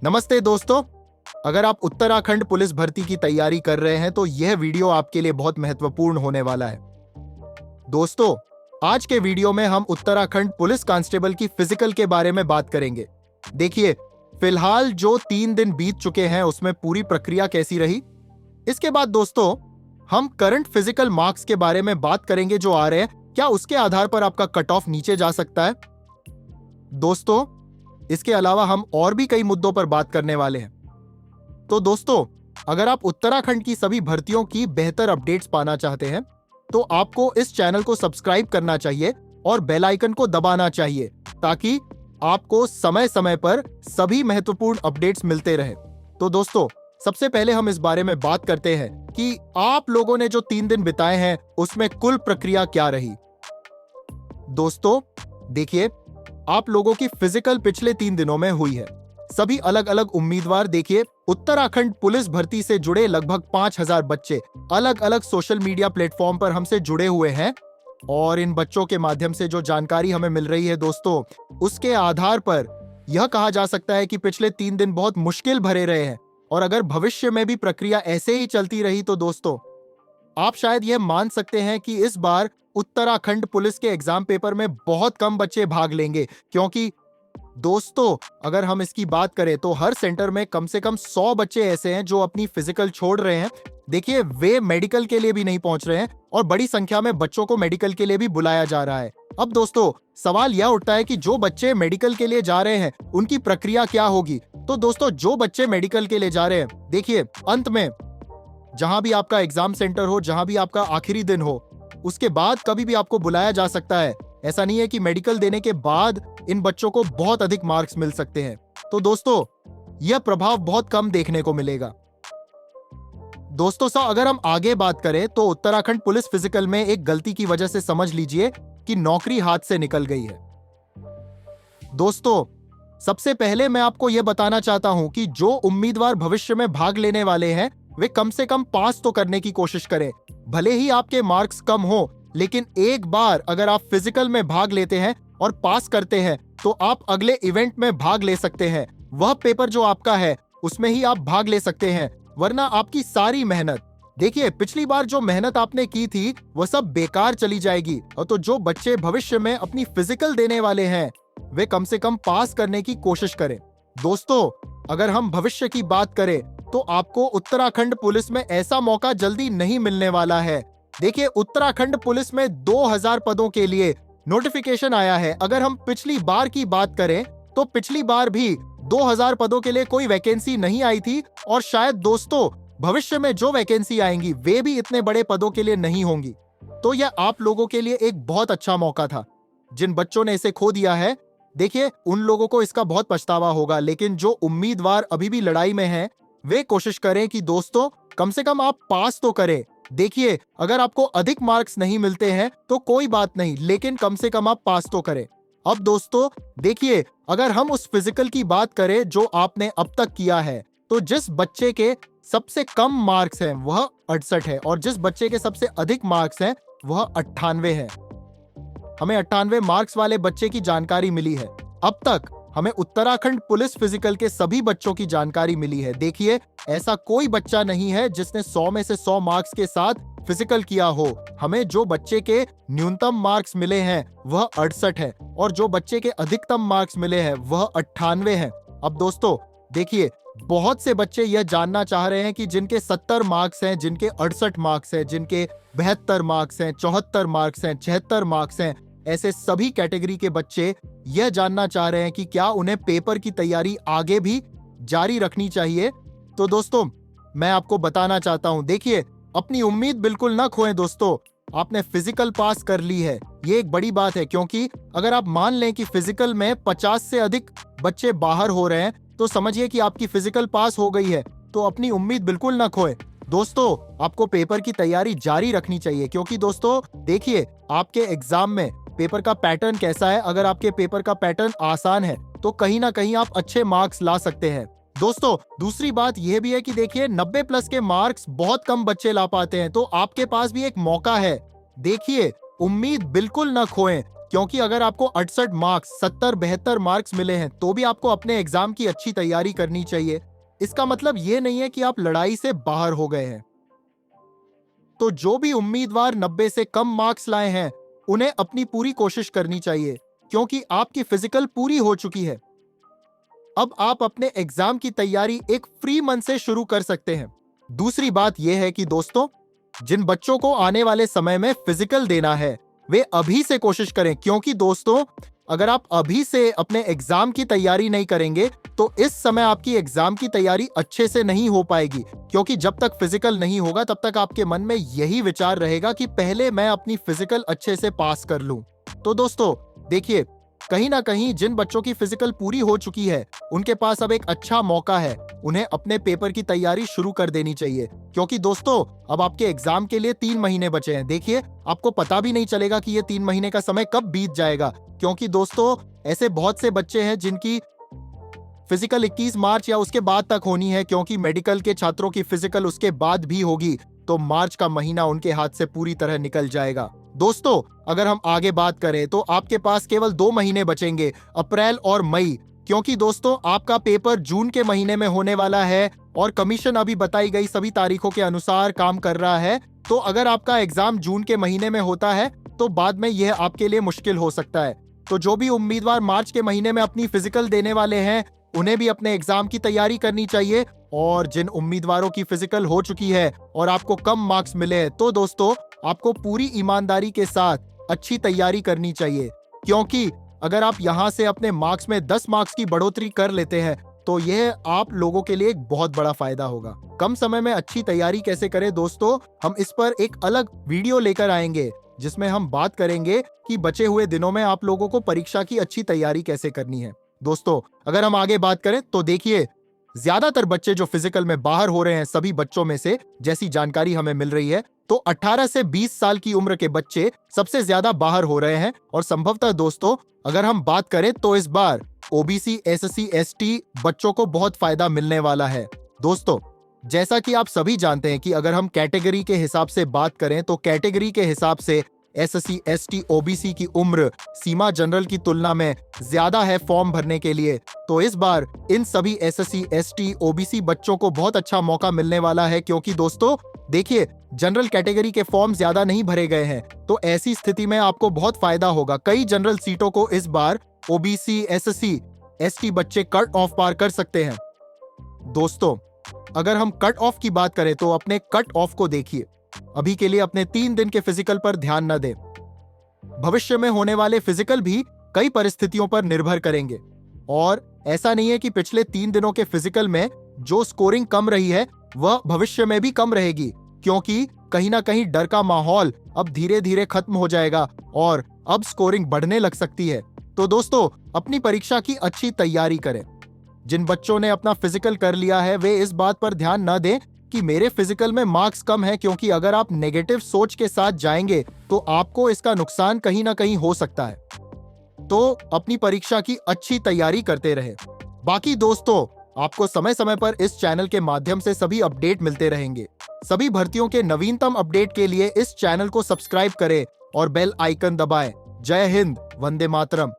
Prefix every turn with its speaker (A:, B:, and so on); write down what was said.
A: नमस्ते दोस्तों। अगर आप उत्तराखंड पुलिस भर्ती की तैयारी कर रहे हैं तो यह वीडियो आपके लिए बहुत महत्वपूर्ण होने वाला है। दोस्तों, आज के वीडियो में हम उत्तराखंड पुलिस कांस्टेबल की फिजिकल के बारे में बात करेंगे। देखिए, फिलहाल जो 3 दिन बीत चुके हैं उसमें पूरी प्रक्रिया कैसी रही। इसके बाद दोस्तों हम करंट फिजिकल मार्क्स के बारे में बात करेंगे जो आ रहे हैं, क्या उसके आधार पर आपका कट ऑफ नीचे जा सकता है। दोस्तों, इसके अलावा हम और भी कई मुद्दों पर बात करने वाले हैं। तो दोस्तों, अगर आप उत्तराखंड की सभी भर्तियों की बेहतर अपडेट्स पाना चाहते हैं तो आपको इस चैनल को सब्सक्राइब करना चाहिए और बेल आइकन को दबाना चाहिए ताकि आपको समय समय पर सभी महत्वपूर्ण अपडेट्स मिलते रहे। तो दोस्तों, सबसे पहले हम इस बारे में बात करते हैं कि आप लोगों ने जो 3 दिन बिताए हैं उसमें कुल प्रक्रिया क्या रही। दोस्तों देखिए, आप लोगों की फिजिकल पिछले 3 दिनों में हुई है। सभी अलग अलग उम्मीदवार, देखिए, उत्तराखंड पुलिस भर्ती से जुड़े लगभग 5000 बच्चे अलग अलग सोशल मीडिया प्लेटफॉर्म पर हमसे जुड़े हुए हैं और इन बच्चों के माध्यम से जो जानकारी हमें मिल रही है दोस्तों, उसके आधार पर यह कहा जा सकता है कि पिछले 3 दिन बहुत मुश्किल भरे रहे हैं और अगर भविष्य में भी प्रक्रिया ऐसे ही चलती रही तो दोस्तों आप शायद यह मान सकते हैं कि इस बार उत्तराखंड पुलिस के एग्जाम पेपर में बहुत कम बच्चे भाग लेंगे, क्योंकि दोस्तों अगर हम इसकी बात करें तो हर सेंटर में कम से कम 100 बच्चे ऐसे हैं जो अपनी फिजिकल छोड़ रहे हैं। देखिए, वे मेडिकल के लिए भी नहीं पहुंच रहे हैं और बड़ी संख्या में बच्चों को मेडिकल के लिए भी बुलाया जा रहा है। अब दोस्तों सवाल यह उठता है कि जो बच्चे मेडिकल के लिए जा रहे हैं उनकी प्रक्रिया क्या होगी। तो दोस्तों, जो बच्चे मेडिकल के लिए जा रहे हैं, देखिए, अंत में जहां भी आपका एग्जाम सेंटर हो, जहां भी आपका आखिरी दिन हो, उसके बाद कभी भी आपको बुलाया जा सकता है। ऐसा नहीं है कि मेडिकल देने के बाद इन बच्चों को बहुत अधिक मार्क्स मिल सकते हैं। तो दोस्तों यह प्रभाव बहुत कम देखने को मिलेगा। दोस्तों अगर हम आगे बात करें तो उत्तराखंड पुलिस फिजिकल में एक गलती की वजह से समझ लीजिए कि नौकरी हाथ से निकल गई है। दोस्तों सबसे पहले मैं आपको यह बताना चाहता हूं कि जो उम्मीदवार भविष्य में भाग लेने वाले हैं वे कम से कम पास तो करने की कोशिश करें। भले ही आपके मार्क्स कम हो, लेकिन एक बार अगर आप फिजिकल में भाग लेते हैं और पास करते हैं तो आप अगले इवेंट में भाग ले सकते हैं। वह पेपर जो आपका है उसमें ही आप भाग ले सकते हैं, वरना आपकी सारी मेहनत, देखिए, पिछली बार जो मेहनत आपने की थी वह सब बेकार चली जाएगी। और तो जो बच्चे भविष्य में अपनी फिजिकल देने वाले हैं वे कम से कम पास करने की कोशिश करें। दोस्तों अगर हम भविष्य की बात करें तो आपको उत्तराखंड पुलिस में ऐसा मौका जल्दी नहीं मिलने वाला है। देखिए, उत्तराखंड पुलिस में 2000 पदों के लिए नोटिफिकेशन आया है। अगर हम पिछली बार की बात करें तो पिछली बार भी 2000 पदों के लिए कोई वैकेंसी नहीं आई थी और शायद दोस्तों भविष्य में जो वैकेंसी आएंगी वे भी इतने बड़े पदों के लिए नहीं होंगी। तो यह आप लोगों के लिए एक बहुत अच्छा मौका था। जिन बच्चों ने इसे खो दिया है, देखिए, उन लोगों को इसका बहुत पछतावा होगा, लेकिन जो उम्मीदवार अभी भी लड़ाई में हैं वे कोशिश करें कि दोस्तों कम से कम आप पास तो करें। देखिए, अगर आपको अधिक मार्क्स नहीं मिलते हैं तो कोई बात नहीं, लेकिन कम से कम आप पास तो करें। अब दोस्तों देखिए, अगर हम उस फिजिकल की बात करें जो आपने अब तक किया है, तो जिस बच्चे के सबसे कम मार्क्स हैं वह 68 है और जिस बच्चे के सबसे अधिक मार्क्स हैं वह 98 है। हमें 98 मार्क्स वाले बच्चे की जानकारी मिली है। अब तक हमें उत्तराखंड पुलिस फिजिकल के सभी बच्चों की जानकारी मिली है। देखिए, ऐसा कोई बच्चा नहीं है जिसने 100 में से 100 मार्क्स के साथ फिजिकल किया हो। हमें जो बच्चे के न्यूनतम मार्क्स मिले हैं वह 68 है और जो बच्चे के अधिकतम मार्क्स मिले हैं वह 98 हैं। अब दोस्तों देखिए, बहुत से बच्चे यह जानना चाह रहे हैं कि जिनके 70 मार्क्स हैं, जिनके 68 मार्क्स हैं, जिनके 72 मार्क्स हैं, 74 मार्क्स हैं, 76 मार्क्स हैं, ऐसे सभी कैटेगरी के बच्चे यह जानना चाह रहे हैं कि क्या उन्हें पेपर की तैयारी आगे भी जारी रखनी चाहिए। तो दोस्तों मैं आपको बताना चाहता हूं, देखिए, अपनी उम्मीद बिल्कुल ना खोएं। दोस्तों आपने फिजिकल पास कर ली है, ये एक बड़ी बात है, क्योंकि अगर आप मान लें कि फिजिकल में 50 से अधिक बच्चे बाहर हो रहे हैं तो समझिए कि आपकी फिजिकल पास हो गई है। तो अपनी उम्मीद बिल्कुल ना खोएं। दोस्तों आपको पेपर की तैयारी जारी रखनी चाहिए, क्योंकि दोस्तों देखिए, आपके एग्जाम में पेपर का पैटर्न कैसा है। अगर आपके पेपर का पैटर्न आसान है तो कहीं ना कहीं आप अच्छे मार्क्स ला सकते हैं। दोस्तों दूसरी बात यह भी है कि देखिए, 90 प्लस के मार्क्स बहुत कम बच्चे ला पाते हैं, तो आपके पास भी एक मौका है। देखिए, उम्मीद बिल्कुल ना खोएं। क्योंकि अगर आपको 68 मार्क्स 70-72 मार्क्स मिले हैं तो भी आपको अपने एग्जाम की अच्छी तैयारी करनी चाहिए। इसका मतलब ये नहीं है कि आप लड़ाई से बाहर हो गए हैं। तो जो भी उम्मीदवार 90 से कम मार्क्स लाए हैं उन्हें अपनी पूरी कोशिश करनी चाहिए, क्योंकि आपकी फिजिकल पूरी हो चुकी है। अब आप अपने एग्जाम की तैयारी एक फ्री मन से शुरू कर सकते हैं। दूसरी बात यह है कि दोस्तों, जिन बच्चों को आने वाले समय में फिजिकल देना है वे अभी से कोशिश करें, क्योंकि दोस्तों अगर आप अभी से अपने एग्जाम की तैयारी नहीं करेंगे तो इस समय आपकी एग्जाम की तैयारी अच्छे से नहीं हो पाएगी, क्योंकि जब तक फिजिकल नहीं होगा तब तक आपके मन में यही विचार रहेगा कि पहले मैं अपनी फिजिकल अच्छे से पास कर लूं। तो दोस्तों देखिए, कहीं ना कहीं जिन बच्चों की फिजिकल पूरी हो चुकी है उनके पास अब एक अच्छा मौका है, उन्हें अपने पेपर की तैयारी शुरू कर देनी चाहिए, क्योंकि दोस्तों अब आपके एग्जाम के लिए 3 महीने बचे हैं। देखिए, आपको पता भी नहीं चलेगा कि ये 3 महीने का समय कब बीत जाएगा, क्योंकि दोस्तों ऐसे बहुत से बच्चे हैं जिनकी फिजिकल 21 मार्च या उसके बाद तक होनी है, क्योंकि मेडिकल के छात्रों की फिजिकल उसके बाद भी होगी, तो मार्च का महीना उनके हाथ से पूरी तरह निकल जाएगा। दोस्तों अगर हम आगे बात करें तो आपके पास केवल 2 महीने बचेंगे, अप्रैल और मई, क्योंकि दोस्तों आपका पेपर जून के महीने में होने वाला है और कमीशन अभी बताई गई सभी तारीखों के अनुसार काम कर रहा है। तो अगर आपका एग्जाम जून के महीने में होता है तो बाद में यह आपके लिए मुश्किल हो सकता है। तो जो भी उम्मीदवार मार्च के महीने में अपनी फिजिकल देने वाले हैं उन्हें भी अपने एग्जाम की तैयारी करनी चाहिए, और जिन उम्मीदवारों की फिजिकल हो चुकी है और आपको कम मार्क्स मिले हैं तो दोस्तों आपको पूरी ईमानदारी के साथ अच्छी तैयारी करनी चाहिए, क्योंकि अगर आप यहां से अपने मार्क्स में 10 मार्क्स की बढ़ोतरी कर लेते हैं तो यह आप लोगों के लिए एक बहुत बड़ा फायदा होगा। कम समय में अच्छी तैयारी कैसे करें दोस्तों, हम इस पर एक अलग वीडियो लेकर आएंगे जिसमें हम बात करेंगे कि बचे हुए दिनों में आप लोगों को परीक्षा की अच्छी तैयारी कैसे करनी है। दोस्तों अगर हम आगे बात करें तो देखिए, ज्यादातर बच्चे जो फिजिकल में बाहर हो रहे हैं, सभी बच्चों में से जैसी जानकारी हमें मिल रही है तो 18 से 20 साल की उम्र के बच्चे सबसे ज्यादा बाहर हो रहे हैं। और संभवतः दोस्तों अगर हम बात करें तो इस बार ओबीसी, एससी, एसटी बच्चों को बहुत फायदा मिलने वाला है। दोस्तों जैसा कि आप सभी जानते हैं कि अगर हम कैटेगरी के हिसाब से बात करें तो कैटेगरी के हिसाब से एससी, एसटी, ओबीसी की उम्र सीमा जनरल की तुलना में ज्यादा है फॉर्म भरने के लिए। तो इस बार इन सभी एससी, एसटी, ओबीसी बच्चों को बहुत अच्छा मौका मिलने वाला है, क्योंकि दोस्तों देखिए जनरल कैटेगरी के फॉर्म ज्यादा नहीं भरे गए हैं, तो ऐसी स्थिति में आपको बहुत फायदा होगा। कई जनरल सीटों को इस बार ओबीसी, एससी, एसटी बच्चे कट ऑफ पार कर सकते हैं। दोस्तों अगर हम कट ऑफ की बात करें तो अपने कट ऑफ को देखिए, अभी के लिए अपने 3 दिन के फिजिकल पर ध्यान न दें। भविष्य में होने वाले फिजिकल भी कई परिस्थितियों पर निर्भर करेंगे, और ऐसा नहीं है कि पिछले 3 दिनों के फिजिकल में जो स्कोरिंग कम रही है वह भविष्य में भी कम रहेगी, क्योंकि कहीं ना कहीं डर का माहौल अब धीरे धीरे खत्म हो जाएगा और अब स्कोरिंग बढ़ने लग सकती है। तो दोस्तों अपनी परीक्षा की अच्छी तैयारी करें। जिन बच्चों ने अपना फिजिकल कर लिया है वे इस बात पर ध्यान न दें कि मेरे फिजिकल में मार्क्स कम है, क्योंकि अगर आप नेगेटिव सोच के साथ जाएंगे तो आपको इसका नुकसान कहीं ना कहीं हो सकता है। तो अपनी परीक्षा की अच्छी तैयारी करते रहे। बाकी दोस्तों आपको समय समय पर इस चैनल के माध्यम से सभी अपडेट मिलते रहेंगे। सभी भर्तियों के नवीनतम अपडेट के लिए इस चैनल को सब्सक्राइब करें और बेल आइकन दबाएं। जय हिंद, वंदे मातरम।